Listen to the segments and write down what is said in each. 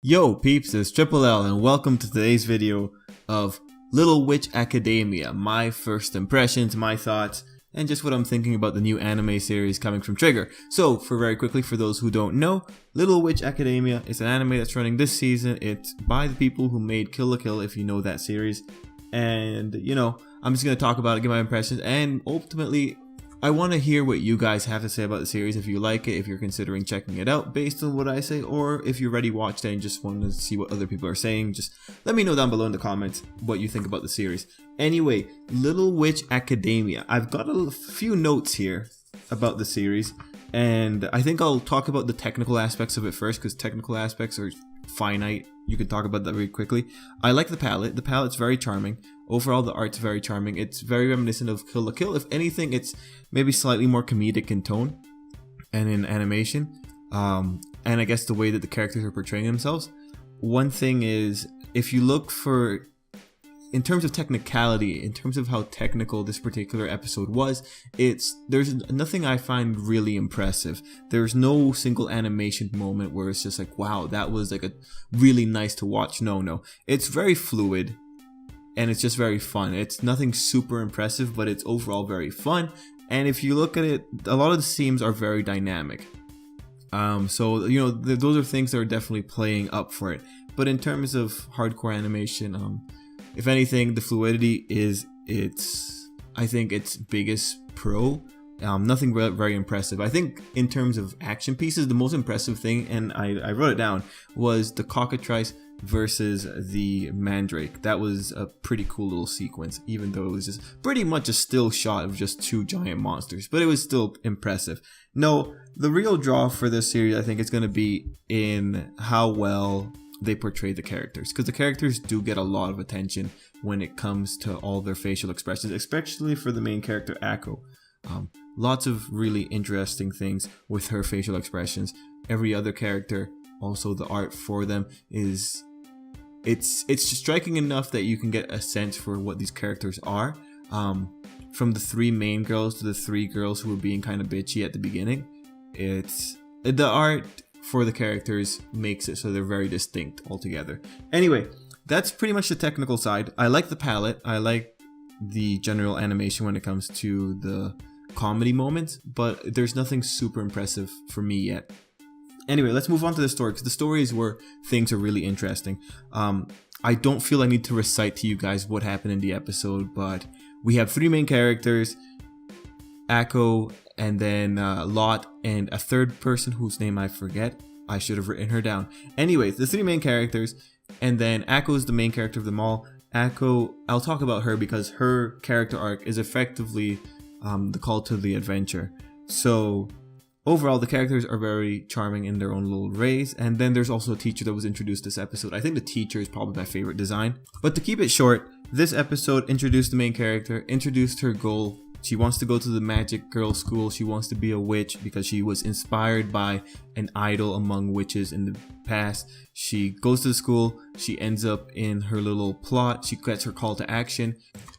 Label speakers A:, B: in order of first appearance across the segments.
A: Yo peeps, it's Tripl-L and welcome to today's video of Little Witch Academia, my first impressions, my thoughts, and just what I'm thinking about the new anime series coming from Trigger. So, very quickly, for those who don't know, Little Witch Academia is an anime that's running this season. It's by the people who made Kill la Kill, if you know that series. And, I'm just going to talk about it, give my impressions, and ultimately, I want to hear what you guys have to say about the series, if you like it, if you're considering checking it out based on what I say, or if you already watched it and just want to see what other people are saying. Just let me know down below in the comments what you think about the series. Anyway, Little Witch Academia. I've got a few notes here about the series, and I think I'll talk about the technical aspects of it first, because technical aspects are finite. You can talk about that very quickly. I like the palette. The palette's very charming. Overall, the art's very charming. It's very reminiscent of Kill la Kill. If anything, it's maybe slightly more comedic in tone and in animation. And I guess the way that the characters are portraying themselves. One thing is, if you look for, in terms of technicality, in terms of how technical this particular episode was, there's nothing I find really impressive. There's no single animation moment where it's just like, wow, that was like a really nice to watch. No. It's very fluid. And it's just very fun. It's nothing super impressive, but it's overall very fun. And if you look at it, a lot of the scenes are very dynamic. So those are things that are definitely playing up for it. But in terms of hardcore animation, if anything, the fluidity is I think its biggest pro. Nothing very impressive. I think in terms of action pieces, the most impressive thing, and I wrote it down, was the cockatrice versus the mandrake. That was a pretty cool little sequence, even though it was just pretty much a still shot of just two giant monsters, but it was still impressive. No, the real draw for this series, I think, is going to be in how well they portray the characters, because the characters do get a lot of attention when it comes to all their facial expressions, especially for the main character Akko. Lots of really interesting things with her facial expressions. Every other character, also the art for them is it's striking enough that you can get a sense for what these characters are. From the three main girls to the three girls who were being kind of bitchy at the beginning, it's the art for the characters makes it so they're very distinct altogether. Anyway, that's pretty much the technical side. I like the palette. I like the general animation when it comes to the comedy moments, but there's nothing super impressive for me yet. Anyway, let's move on to the story, because the story is where things are really interesting. I don't feel I need to recite to you guys what happened in the episode, but we have three main characters, Akko, and then Lot, and a third person whose name I forget. I should have written her down. Anyway, the three main characters, and then Akko is the main character of them all. Akko, I'll talk about her because her character arc is effectively the call to the adventure. So overall, the characters are very charming in their own little ways. And then there's also a teacher that was introduced this episode. I think the teacher is probably my favorite design. But to keep it short, this episode introduced the main character, introduced her goal. She wants to go to the magic girl school. She wants to be a witch because she was inspired by an idol among witches in the past. She goes to the school. She ends up in her little plot. She gets her call to action.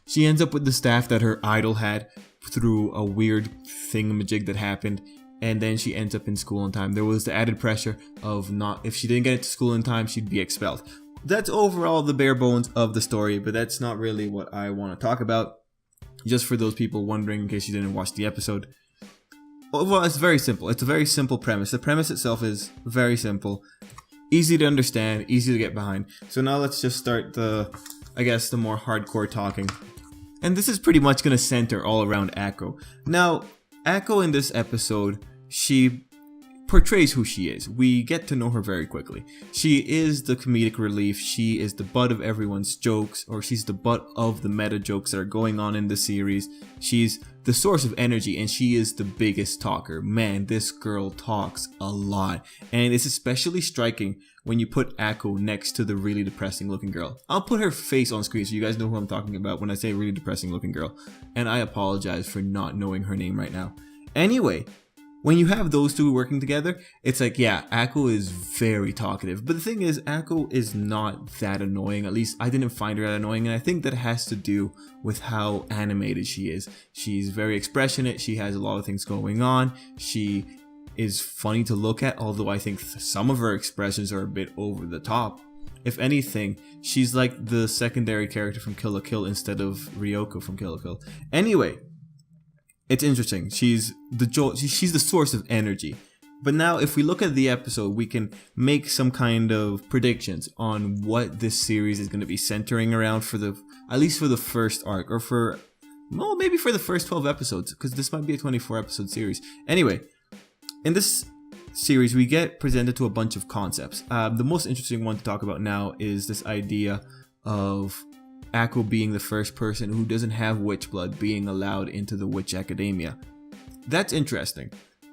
A: She ends up with the staff that her idol had through a weird thingamajig that happened. And then she ends up in school on time. There was the added pressure of if she didn't get into school in time, she'd be expelled. That's overall the bare bones of the story, but that's not really what I want to talk about. Just for those people wondering, in case you didn't watch the episode. Well, it's very simple. It's a very simple premise. The premise itself is very simple. Easy to understand, easy to get behind. So now let's just start the more hardcore talking. And this is pretty much going to center all around Akko. Now, Akko in this episode, she portrays who she is. We get to know her very quickly. She is the comedic relief. She is the butt of everyone's jokes, or she's the butt of the meta jokes that are going on in the series. She's the source of energy, and she is the biggest talker. Man, this girl talks a lot. And it's especially striking when you put Akko next to the really depressing looking girl. I'll put her face on screen so you guys know who I'm talking about when I say really depressing looking girl. And I apologize for not knowing her name right now. Anyway, when you have those two working together, it's like, yeah, Akko is very talkative. But the thing is, Akko is not that annoying. At least I didn't find her that annoying. And I think that has to do with how animated she is. She's very expressionate. She has a lot of things going on. She is funny to look at, although I think some of her expressions are a bit over the top. If anything, she's like the secondary character from Kill la Kill instead of Ryoko from Kill la Kill. Anyway, it's interesting. She's the source of energy. But now if we look at the episode, we can make some kind of predictions on what this series is going to be centering around at least for the first arc, or maybe for the first 12 episodes, because this might be a 24 episode series. Anyway, in this series we get presented to a bunch of concepts. The most interesting one to talk about now is this idea of Akko being the first person who doesn't have witch blood being allowed into the witch academia. That's interesting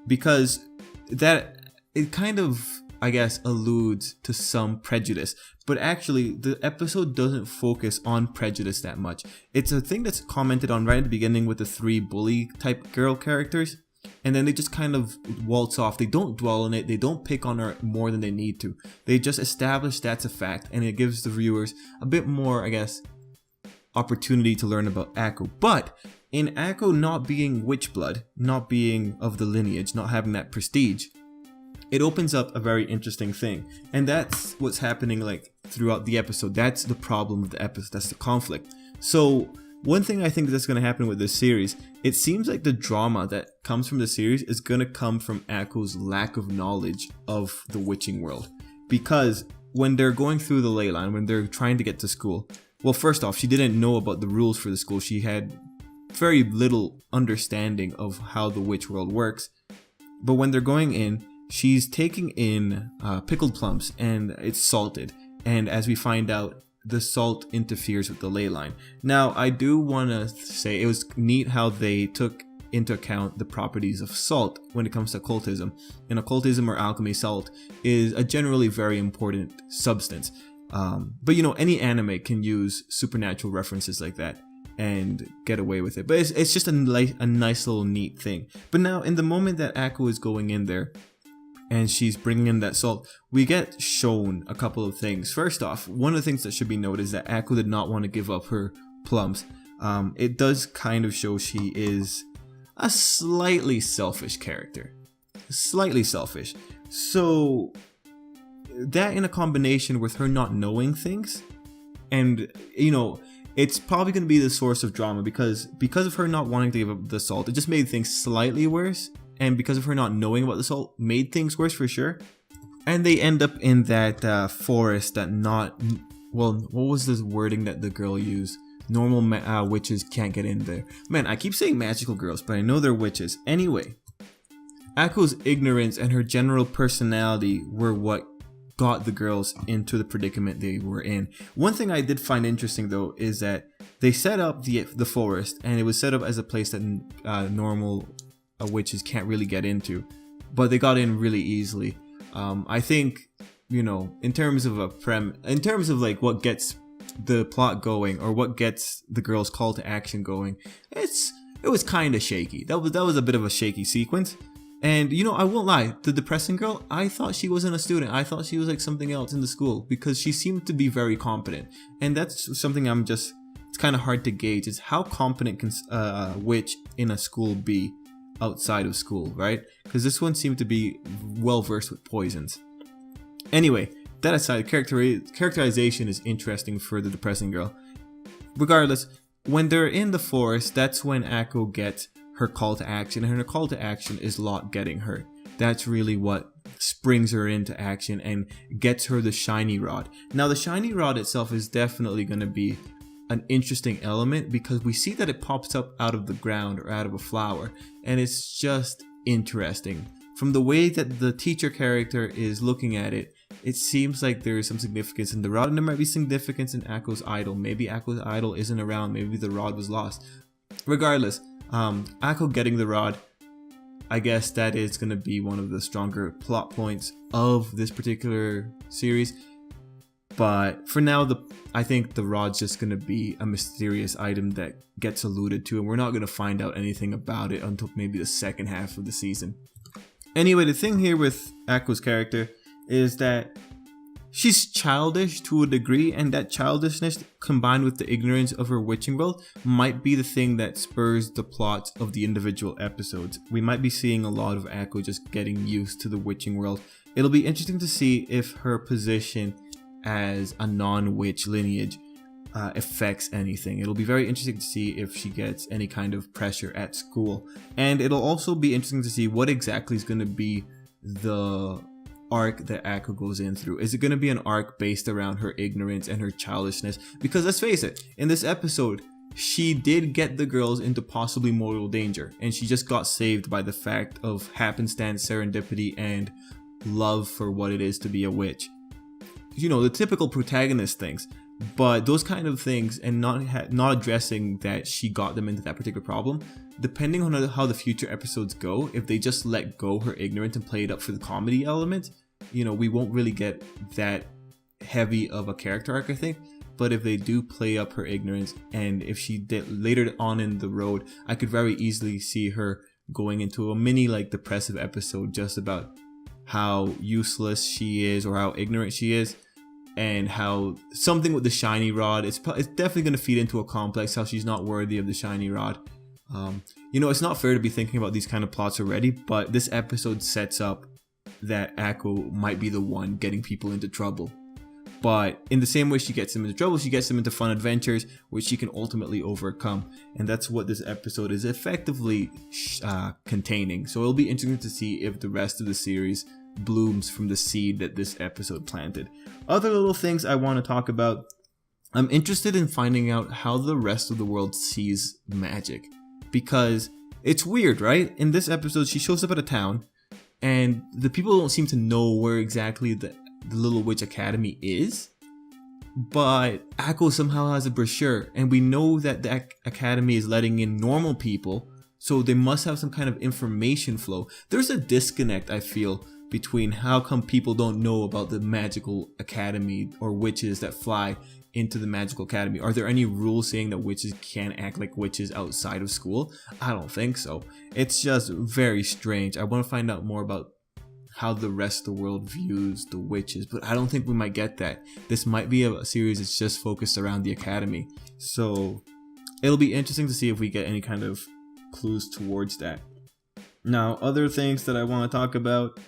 A: because it kind of, I guess, alludes to some prejudice, but actually the episode doesn't focus on prejudice that much. It's a thing that's commented on right at the beginning with the 3 bully type girl characters, and then they just kind of waltz off. They don't dwell on it, they don't pick on her more than they need to. They just establish that's a fact, and it gives the viewers a bit more, I guess, opportunity to learn about Akko. But in Akko not being witch blood, not being of the lineage, not having that prestige, it opens up a very interesting thing. And that's what's happening like throughout the episode. That's the problem of the episode. That's the conflict. So one thing I think that's going to happen with this series, it seems like the drama that comes from the series is going to come from Akko's lack of knowledge of the witching world. Because when they're going through the ley line, when they're trying to get to school, well, first off, she didn't know about the rules for the school. She had very little understanding of how the witch world works. But when they're going in, she's taking in pickled plums, and it's salted. And as we find out, the salt interferes with the ley line. Now, I do want to say it was neat how they took into account the properties of salt when it comes to occultism. In occultism or alchemy, salt is a generally very important substance. But any anime can use supernatural references like that and get away with it. But it's just a nice little neat thing. But now, in the moment that Akko is going in there and she's bringing in that salt, we get shown a couple of things. First off, one of the things that should be noted is that Akko did not want to give up her plums. It does kind of show she is a slightly selfish character. Slightly selfish. So that in a combination with her not knowing things, and it's probably going to be the source of drama because of her not wanting to give up the salt, it just made things slightly worse. And because of her not knowing about the salt, made things worse for sure. And they end up in that forest that what was the wording that the girl used? Normal witches can't get in there. Man, I keep saying magical girls, but I know they're witches. Anyway, Akko's ignorance and her general personality were what got the girls into the predicament they were in. One thing I did find interesting though is that they set up the forest, and it was set up as a place that normal witches can't really get into, but they got in really easily. I think in terms of like what gets the plot going or what gets the girls' call to action going, it was kind of shaky. That was a bit of a shaky sequence. And I won't lie, the depressing girl, I thought she wasn't a student. I thought she was like something else in the school because she seemed to be very competent. And that's something it's kind of hard to gauge, is how competent can a witch in a school be outside of school, right? Because this one seemed to be well versed with poisons. Anyway, that aside, characterization is interesting for the depressing girl. Regardless, when they're in the forest, that's when Akko gets her call to action, and her call to action is Locke getting hurt. That's really what springs her into action and gets her the shiny rod. Now, the shiny rod itself is definitely going to be an interesting element because we see that it pops up out of the ground or out of a flower, and it's just interesting. From the way that the teacher character is looking at it, it seems like there is some significance in the rod, and there might be significance in Akko's idol. Maybe Akko's idol isn't around, maybe the rod was lost. Regardless, Akko getting the rod, I guess that is going to be one of the stronger plot points of this particular series. But for now, I think the rod's just going to be a mysterious item that gets alluded to, and we're not going to find out anything about it until maybe the second half of the season. Anyway, the thing here with Akko's character is that she's childish to a degree, and that childishness combined with the ignorance of her witching world might be the thing that spurs the plots of the individual episodes. We might be seeing a lot of Akko just getting used to the witching world. It'll be interesting to see if her position as a non-witch lineage affects anything. It'll be very interesting to see if she gets any kind of pressure at school, and it'll also be interesting to see what exactly is going to be the arc that Akko goes in through. Is it going to be an arc based around her ignorance and her childishness? Because let's face it, in this episode she did get the girls into possibly mortal danger, and she just got saved by the fact of happenstance, serendipity, and love for what it is to be a witch. You know, the typical protagonist things. But those kind of things, and not addressing that she got them into that particular problem, depending on how the future episodes go, if they just let go her ignorance and play it up for the comedy element, you know, we won't really get that heavy of a character arc, I think. But if they do play up her ignorance, and if she did later on in the road, I could very easily see her going into a mini like depressive episode just about how useless she is or how ignorant she is. And how something with the shiny rod, it's definitely going to feed into a complex, how she's not worthy of the shiny rod. You know, it's not fair to be thinking about these kind of plots already, but this episode sets up that Akko might be the one getting people into trouble. But in the same way she gets them into trouble, she gets them into fun adventures, which she can ultimately overcome. And that's what this episode is effectively containing. So it'll be interesting to see if the rest of the series blooms from the seed that this episode planted. Other little things I want to talk about. I'm interested in finding out how the rest of the world sees magic, because it's weird, right? In this episode, she shows up at a town, and the people don't seem to know where exactly the Little Witch Academy is. But Akko somehow has a brochure, and we know that the academy is letting in normal people, so they must have some kind of information flow. There's a disconnect, I feel, between how come people don't know about the magical academy or witches that fly into the magical academy. Are there any rules saying that witches can't act like witches outside of school? I don't think so. It's just very strange. I want to find out more about how the rest of the world views the witches, but I don't think we might get that. This might be a series that's just focused around the academy. So it'll be interesting to see if we get any kind of clues towards that. Now, other things that I want to talk about.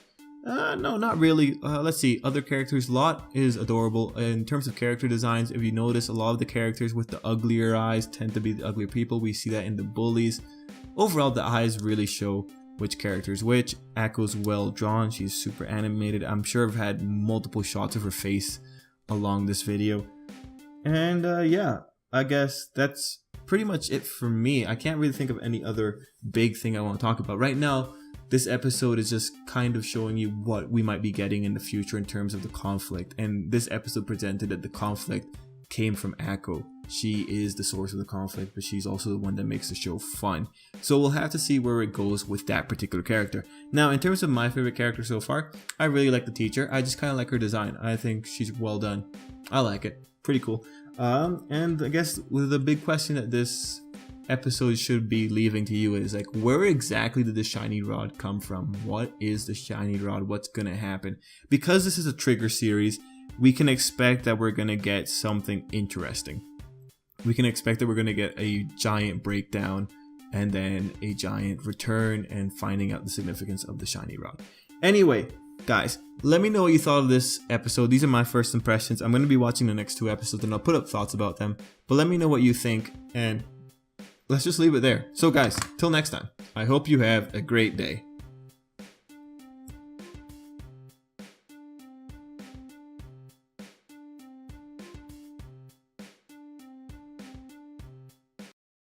A: No, not really. Let's see. Other characters. Lot is adorable. In terms of character designs, if you notice, a lot of the characters with the uglier eyes tend to be the uglier people. We see that in the bullies. Overall, the eyes really show which character is which. Akko's well drawn. She's super animated. I'm sure I've had multiple shots of her face along this video. And yeah, I guess that's pretty much it for me. I can't really think of any other big thing I want to talk about. Right now, this episode is just kind of showing you what we might be getting in the future in terms of the conflict. And this episode presented that the conflict came from Akko. She is the source of the conflict, but she's also the one that makes the show fun. So we'll have to see where it goes with that particular character. Now, in terms of my favorite character so far, I really like the teacher. I just kind of like her design. I think she's well done. I like it. Pretty cool. And I guess the big question that this episode should be leaving to you is like, where exactly did the shiny rod come from? What is the shiny rod? What's gonna happen? Because this is a Trigger series, we can expect that we're gonna get something interesting. We can expect that we're gonna get a giant breakdown and then a giant return and finding out the significance of the shiny rod. Anyway, guys, let me know what you thought of this episode. These are my first impressions. I'm going to be watching the next two episodes and I'll put up thoughts about them. But let me know what you think, and let's just leave it there. So guys, till next time, I hope you have a great day.